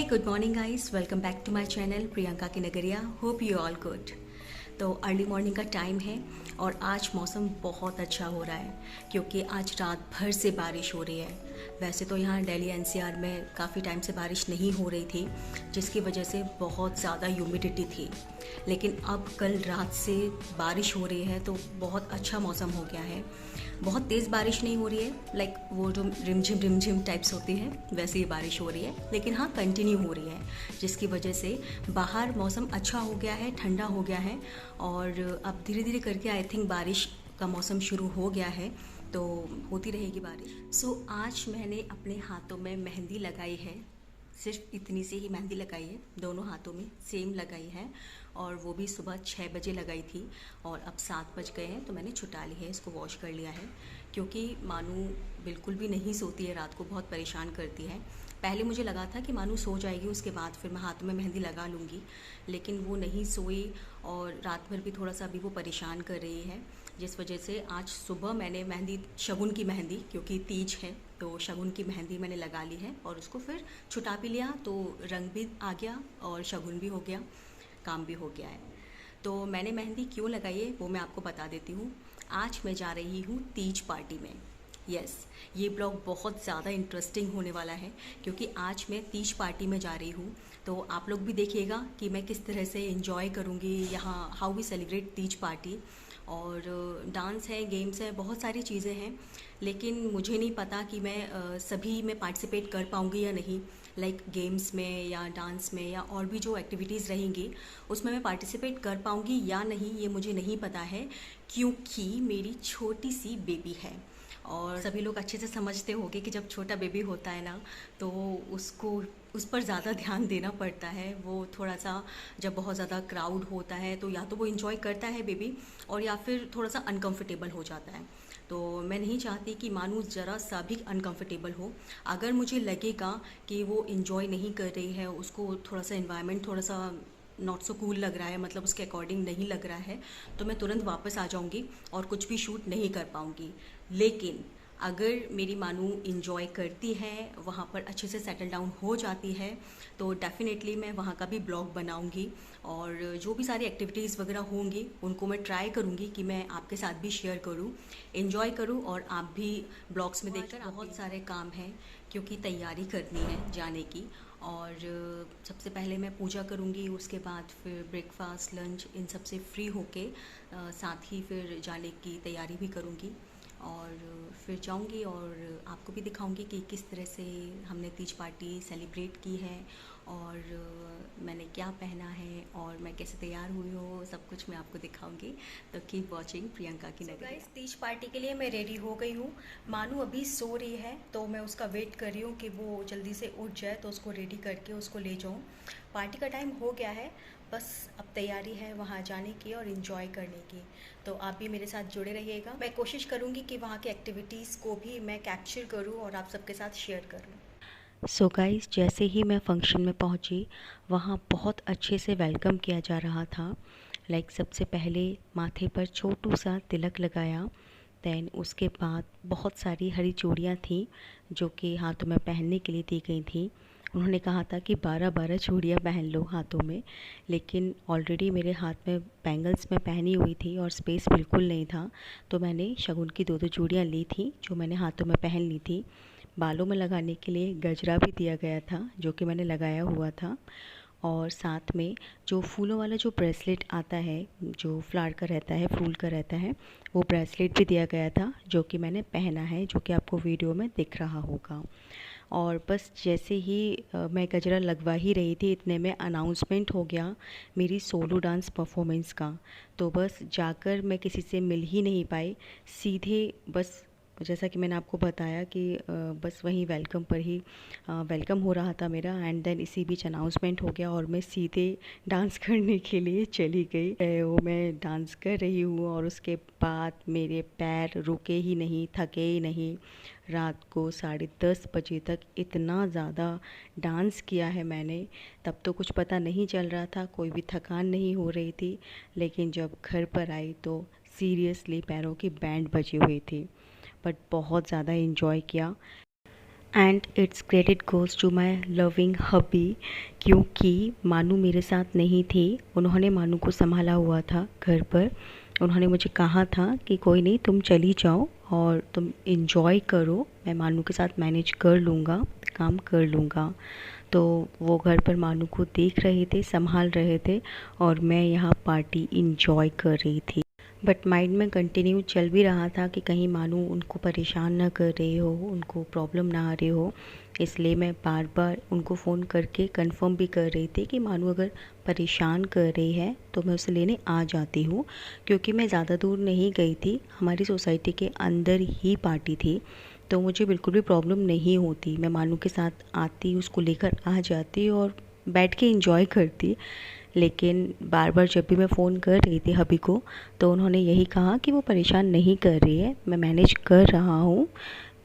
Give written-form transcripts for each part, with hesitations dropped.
Good morning guys, welcome back to my channel Priyanka की नगरिया। Hope you all good. तो early morning का time है और आज मौसम बहुत अच्छा हो रहा है क्योंकि आज रात भर से बारिश हो रही है। वैसे तो यहाँ दिल्ली एनसीआर में काफ़ी टाइम से बारिश नहीं हो रही थी, जिसकी वजह से बहुत ज़्यादा ह्यूमिडिटी थी, लेकिन अब कल रात से बारिश हो रही है तो बहुत अच्छा मौसम हो गया है। बहुत तेज़ बारिश नहीं हो रही है, लाइक वो जो रिमझिम टाइप्स होती है वैसे ही बारिश हो रही है, लेकिन हाँ कंटिन्यू हो रही है, जिसकी वजह से बाहर मौसम अच्छा हो गया है, ठंडा हो गया है और अब धीरे धीरे करके आई थिंक बारिश का मौसम शुरू हो गया है, तो होती रहेगी बारिश। सो आज मैंने अपने हाथों में मेहंदी लगाई है, सिर्फ इतनी सी ही मेहंदी लगाई है, दोनों हाथों में सेम लगाई है और वो भी सुबह 6 बजे लगाई थी और अब 7 बज गए हैं तो मैंने छुटा ली है, इसको वॉश कर लिया है क्योंकि मानू बिल्कुल भी नहीं सोती है, रात को बहुत परेशान करती है। पहले मुझे लगा था कि मानू सो जाएगी उसके बाद फिर मैं हाथों में मेहंदी लगा लूँगी, लेकिन वो नहीं सोई और रात भर भी थोड़ा सा अभी वो परेशान कर रही है, जिस वजह से आज सुबह मैंने मेहंदी, शगुन की मेहंदी, क्योंकि तीज है तो शगुन की मेहंदी मैंने लगा ली है और उसको फिर छुटा भी लिया, तो रंग भी आ गया और शगुन भी हो गया, काम भी हो गया है। तो मैंने मेहंदी क्यों लगाई है वो मैं आपको बता देती हूँ। आज मैं जा रही हूँ तीज पार्टी में। यस, ये ब्लॉग बहुत ज़्यादा इंटरेस्टिंग होने वाला है क्योंकि आज मैं तीज पार्टी में जा रही हूँ, तो आप लोग भी देखिएगा कि मैं किस तरह से इंजॉय करूँगी यहाँ, how we celebrate Teej party. और डांस है, गेम्स है, बहुत सारी चीज़ें हैं, लेकिन मुझे नहीं पता कि मैं सभी में पार्टिसिपेट कर पाऊँगी या नहीं, लाइक गेम्स में या डांस में या और भी जो एक्टिविटीज़ रहेंगी उसमें मैं पार्टिसिपेट कर पाऊँगी या नहीं, ये मुझे नहीं पता है क्योंकि मेरी छोटी सी बेबी है। और सभी लोग अच्छे से समझते होंगे कि जब छोटा बेबी होता है ना तो उसको उस पर ज़्यादा ध्यान देना पड़ता है। वो थोड़ा सा, जब बहुत ज़्यादा क्राउड होता है तो या तो वो इन्जॉय करता है बेबी और या फिर थोड़ा सा अनकंफर्टेबल हो जाता है। तो मैं नहीं चाहती कि मानू ज़रा सा भी अनकंफर्टेबल हो। अगर मुझे लगेगा कि वो इन्जॉय नहीं कर रही है, उसको थोड़ा सा इन्वायरमेंट थोड़ा सा नॉट सो कूल लग रहा है, मतलब उसके अकॉर्डिंग नहीं लग रहा है, तो मैं तुरंत वापस आ जाऊंगी और कुछ भी शूट नहीं कर पाऊंगी। लेकिन अगर मेरी मानू इंजॉय करती है, वहाँ पर अच्छे से सेटल डाउन हो जाती है, तो डेफिनेटली मैं वहाँ का भी ब्लॉग बनाऊंगी और जो भी सारी एक्टिविटीज़ वगैरह होंगी उनको मैं ट्राई करूँगी कि मैं आपके साथ भी शेयर करूँ, इन्जॉय करूँ और आप भी ब्लॉग्स में देखकर। बहुत सारे काम हैं क्योंकि तैयारी करनी है जाने की, और सबसे पहले मैं पूजा करूँगी, उसके बाद फिर ब्रेकफास्ट, लंच, इन सब से फ्री होके साथ ही फिर जाने की तैयारी भी करूँगी और फिर जाऊंगी और आपको भी दिखाऊंगी कि किस तरह से हमने तीज पार्टी सेलिब्रेट की है और मैंने क्या पहना है और मैं कैसे तैयार हुई हूँ, सब कुछ मैं आपको दिखाऊंगी। तो कीप वॉचिंग प्रियंका की नगरी। गाइस, तीज पार्टी के लिए मैं रेडी हो गई हूँ। मानू अभी सो रही है तो मैं उसका वेट कर रही हूँ कि वो जल्दी से उठ जाए तो उसको रेडी करके उसको ले जाऊँ। पार्टी का टाइम हो गया है, बस अब तैयारी है वहाँ जाने की और इन्जॉय करने की। तो आप भी मेरे साथ जुड़े रहिएगा। मैं कोशिश करूँगी कि वहाँ की एक्टिविटीज़ को भी मैं कैप्चर करूँ और आप सबके साथ शेयर करूँ। सो गाइस, जैसे ही मैं फंक्शन में पहुंची वहाँ बहुत अच्छे से वेलकम किया जा रहा था। लाइक सबसे पहले माथे पर छोटू सा तिलक लगाया, दैन उसके बाद बहुत सारी हरी चूड़ियाँ थी जो कि हाथों में पहनने के लिए दी गई थी। उन्होंने कहा था कि 12-12 चूड़ियाँ पहन लो हाथों में, लेकिन ऑलरेडी मेरे हाथ में बैंगल्स में पहनी हुई थी और स्पेस बिल्कुल नहीं था, तो मैंने शगुन की 2-2 चूड़ियाँ ली थी जो मैंने हाथों में पहन ली थी। बालों में लगाने के लिए गजरा भी दिया गया था जो कि मैंने लगाया हुआ था, और साथ में जो फूलों वाला जो ब्रेसलेट आता है, जो फ्लावर का रहता है, फूल का रहता है, वो ब्रेसलेट भी दिया गया था जो कि मैंने पहना है, जो कि आपको वीडियो में दिख रहा होगा। और बस जैसे ही मैं गजरा लगवा ही रही थी इतने में अनाउंसमेंट हो गया मेरी सोलो डांस परफॉर्मेंस का। तो बस जाकर मैं किसी से मिल ही नहीं पाई, सीधे बस जैसा कि मैंने आपको बताया कि बस वहीं वेलकम पर ही वेलकम हो रहा था मेरा, एंड देन इसी बीच अनाउंसमेंट हो गया और मैं सीधे डांस करने के लिए चली गई। वो मैं डांस कर रही हूँ और उसके बाद मेरे पैर रुके ही नहीं, थके ही नहीं। रात को 10:30 बजे तक इतना ज़्यादा डांस किया है मैंने, तब तो कुछ पता नहीं चल रहा था, कोई भी थकान नहीं हो रही थी, लेकिन जब घर पर आई तो सीरियसली पैरों की बैंड बजी हुई थी, बट बहुत ज़्यादा इन्जॉय किया। And it's credit goes to my loving hubby, क्योंकि मानू मेरे साथ नहीं थी। उन्होंने मानू को संभाला हुआ था घर पर। उन्होंने मुझे कहा था कि कोई नहीं, तुम चली जाओ और तुम इंजॉय करो, मैं मानू के साथ मैनेज कर लूँगा, काम कर लूँगा। तो वो घर पर मानू को देख रहे थे, संभाल रहे थे, और मैं यहाँ पार्टी इंजॉय कर रही थी। बट माइंड में कंटिन्यू चल भी रहा था कि कहीं मानू उनको परेशान ना कर रही हो, उनको प्रॉब्लम ना आ रही हो। इसलिए मैं बार बार उनको फ़ोन करके कंफर्म भी कर रही थी कि मानू अगर परेशान कर रही है तो मैं उसे लेने आ जाती हूँ, क्योंकि मैं ज़्यादा दूर नहीं गई थी, हमारी सोसाइटी के अंदर ही पार्टी थी, तो मुझे बिल्कुल भी प्रॉब्लम नहीं होती। मैं मानू के साथ आती, उसको लेकर आ जाती और बैठ के इंजॉय करती। लेकिन बार बार जब भी मैं फ़ोन कर रही थी हबी को, तो उन्होंने यही कहा कि वो परेशान नहीं कर रही है, मैं मैनेज कर रहा हूँ,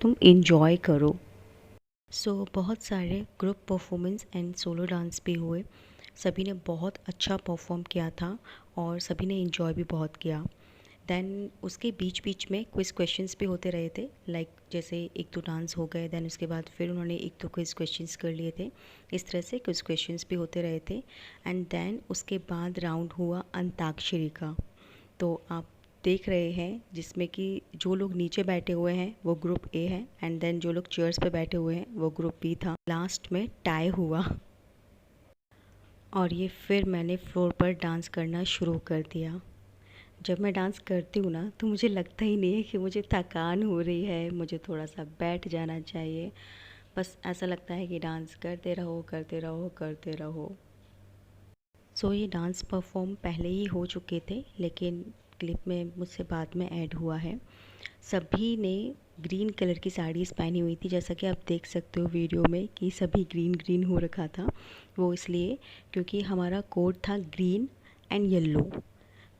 तुम इंजॉय करो। बहुत सारे group performance and solo dance भी हुए। सभी ने बहुत अच्छा परफॉर्म किया था और सभी ने इंजॉय भी बहुत किया। देन उसके बीच बीच में क्विज़ क्वेश्चंस भी होते रहे थे, लाइक जैसे एक तो डांस हो गए, देन उसके बाद फिर उन्होंने एक तो क्विज़ क्वेश्चंस कर लिए थे। इस तरह से क्विज़ क्वेश्चंस भी होते रहे थे। एंड देन उसके बाद राउंड हुआ अंताक्षरी का। तो आप देख रहे हैं जिसमें कि जो लोग नीचे बैठे हुए हैं वो ग्रुप ए है, एंड देन जो लोग चेयर्स पे बैठे हुए हैं वो ग्रुप बी था। लास्ट में टाई हुआ और ये फिर मैंने फ्लोर पर डांस करना शुरू कर दिया। जब मैं डांस करती हूँ ना, तो मुझे लगता ही नहीं है कि मुझे थकान हो रही है, मुझे थोड़ा सा बैठ जाना चाहिए। बस ऐसा लगता है कि डांस करते रहो, करते रहो, करते रहो। ये डांस परफॉर्म पहले ही हो चुके थे, लेकिन क्लिप में मुझसे बाद में ऐड हुआ है। सभी ने ग्रीन कलर की साड़ीज़ पहनी हुई थी, जैसा कि आप देख सकते हो वीडियो में कि सभी ग्रीन ग्रीन हो रखा था। वो इसलिए क्योंकि हमारा कोड था ग्रीन एंड येलो।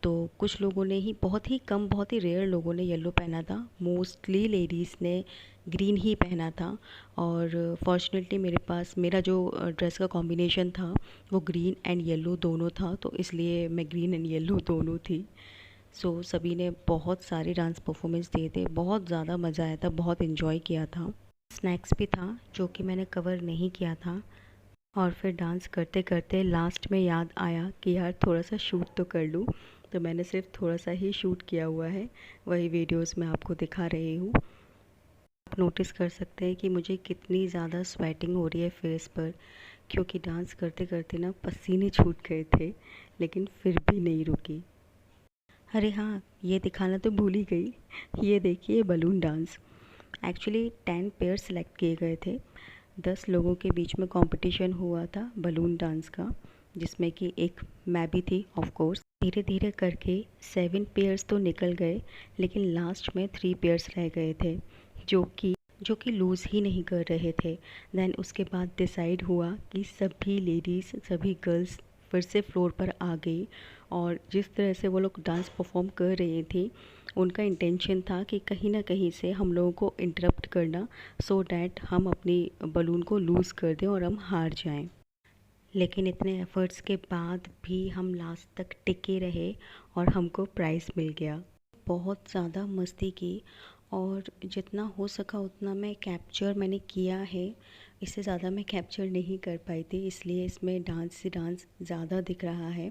तो कुछ लोगों ने ही, बहुत ही कम, बहुत ही रेयर लोगों ने येलो पहना था, मोस्टली लेडीज़ ने ग्रीन ही पहना था। और फॉर्चुनेटली मेरे पास मेरा जो ड्रेस का कॉम्बिनेशन था वो ग्रीन एंड येलो दोनों था, तो इसलिए मैं ग्रीन एंड येलो दोनों थी। सभी ने बहुत सारे डांस परफॉर्मेंस दिए थे, बहुत ज़्यादा मज़ा आया था, बहुत इन्जॉय किया था। स्नैक्स भी था जो कि मैंने कवर नहीं किया था। और फिर डांस करते करते लास्ट में याद आया कि यार थोड़ा सा शूट तो कर लूँ, तो मैंने सिर्फ थोड़ा सा ही शूट किया हुआ है, वही वीडियोस में आपको दिखा रही हूँ। आप नोटिस कर सकते हैं कि मुझे कितनी ज़्यादा स्वेटिंग हो रही है फेस पर, क्योंकि डांस करते करते ना पसीने छूट गए थे, लेकिन फिर भी नहीं रुकी। अरे हाँ, ये दिखाना तो भूल ही गई, ये देखिए balloon dance. Actually 10 pair select किए गए थे, 10 लोगों के बीच में कंपटीशन हुआ था बलून डांस का, जिसमें कि एक मैं भी थी ऑफ कोर्स। धीरे धीरे करके 7 पेयर्स तो निकल गए, लेकिन लास्ट में 3 पेयर्स रह गए थे जो कि लूज़ ही नहीं कर रहे थे। देन उसके बाद डिसाइड हुआ कि सभी लेडीज़, सभी गर्ल्स फिर से फ्लोर पर आ गई, और जिस तरह से वो लोग डांस परफॉर्म कर रही थी, उनका इंटेंशन था कि कहीं ना कहीं से हम लोगों को इंटरप्ट करना, सो डैट हम अपनी बलून को लूज़ कर दें और हम हार जाएं। लेकिन इतने एफ़र्ट्स के बाद भी हम लास्ट तक टिके रहे और हमको प्राइज़ मिल गया। बहुत ज़्यादा मस्ती की, और जितना हो सका उतना मैं कैप्चर मैंने किया है, इससे ज़्यादा मैं कैप्चर नहीं कर पाई थी, इसलिए इसमें डांस से डांस ज़्यादा दिख रहा है।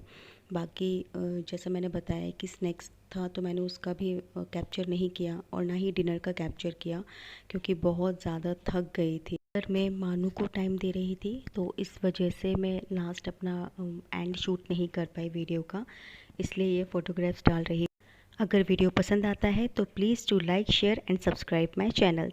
बाकी जैसा मैंने बताया कि स्नैक्स था, तो मैंने उसका भी कैप्चर नहीं किया, और ना ही डिनर का कैप्चर किया, क्योंकि बहुत ज़्यादा थक गई थी। पर मैं मानू को टाइम दे रही थी, तो इस वजह से मैं लास्ट अपना एंड शूट नहीं कर पाई वीडियो का, इसलिए ये फ़ोटोग्राफ्स डाल रही। अगर वीडियो पसंद आता है तो please do like, share and subscribe my channel.